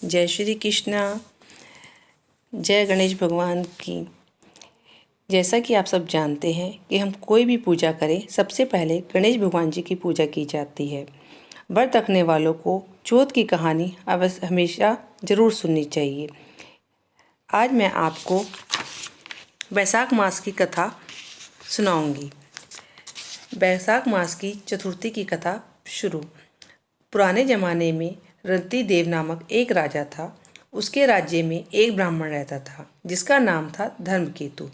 जय श्री कृष्णा। जय गणेश भगवान की। जैसा कि आप सब जानते हैं कि हम कोई भी पूजा करें, सबसे पहले गणेश भगवान जी की पूजा की जाती है। व्रत रखने वालों को चौथ की कहानी अवश्य हमेशा ज़रूर सुननी चाहिए। आज मैं आपको बैसाख मास की कथा सुनाऊंगी। बैसाख मास की चतुर्थी की कथा शुरू। पुराने ज़माने में रंती देव नामक एक राजा था। उसके राज्य में एक ब्राह्मण रहता था जिसका नाम था धर्मकेतु।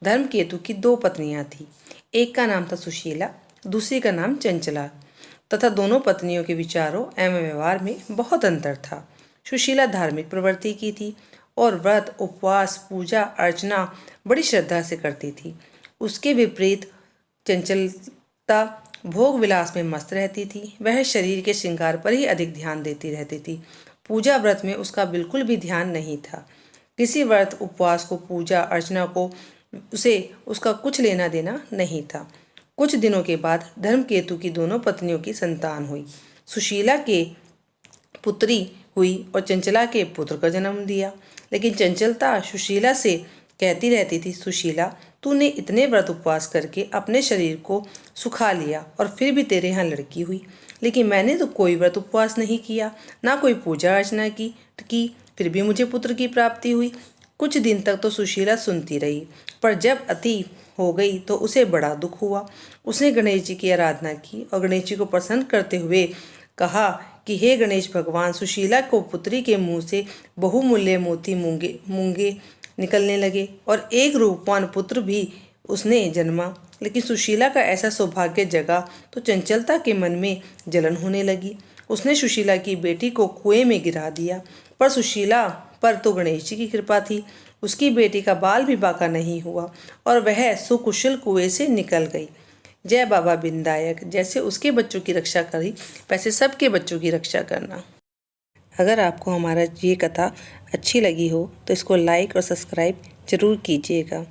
धर्मकेतु की दो पत्नियां थीं। एक का नाम था सुशीला, दूसरी का नाम चंचला, तथा दोनों पत्नियों के विचारों एवं व्यवहार में बहुत अंतर था। सुशीला धार्मिक प्रवृत्ति की थी और व्रत, उपवास, पूजा अर्चना बड़ी श्रद्धा से करती थी। उसके विपरीत चंचलता भोग विलास में मस्त रहती थी। वह शरीर के श्रृंगार पर ही अधिक ध्यान देती रहती थी। पूजा व्रत में उसका बिल्कुल भी ध्यान नहीं था। किसी व्रत, उपवास को, पूजा अर्चना को उसका कुछ लेना देना नहीं था। कुछ दिनों के बाद धर्मकेतु की दोनों पत्नियों की संतान हुई। सुशीला के पुत्री हुई और चंचला के पुत्र का जन्म दिया। लेकिन चंचलता सुशीला से कहती रहती थी, सुशीला, तूने इतने व्रत उपवास करके अपने शरीर को सुखा लिया और फिर भी तेरे यहाँ लड़की हुई। लेकिन मैंने तो कोई व्रत उपवास नहीं किया, ना कोई पूजा अर्चना की, फिर भी मुझे पुत्र की प्राप्ति हुई। कुछ दिन तक तो सुशीला सुनती रही, पर जब अति हो गई तो उसे बड़ा दुख हुआ। उसने गणेश जी की आराधना की और गणेश जी को प्रसन्न करते हुए कहा कि हे गणेश भगवान, सुशीला को पुत्री के मुंह से बहुमूल्य मोती मूंगे निकलने लगे और एक रूपवान पुत्र भी उसने जन्मा। लेकिन सुशीला का ऐसा सौभाग्य जगा तो चंचलता के मन में जलन होने लगी। उसने सुशीला की बेटी को कुएं में गिरा दिया, पर सुशीला पर तो गणेश जी की कृपा थी। उसकी बेटी का बाल भी बाका नहीं हुआ और वह सुकुशल कुएं से निकल गई। जय बाबा विनायक। जैसे उसके बच्चों की रक्षा करी, वैसे सबके बच्चों की रक्षा करना। अगर आपको हमारा ये कथा अच्छी लगी हो तो इसको लाइक और सब्सक्राइब जरूर कीजिएगा।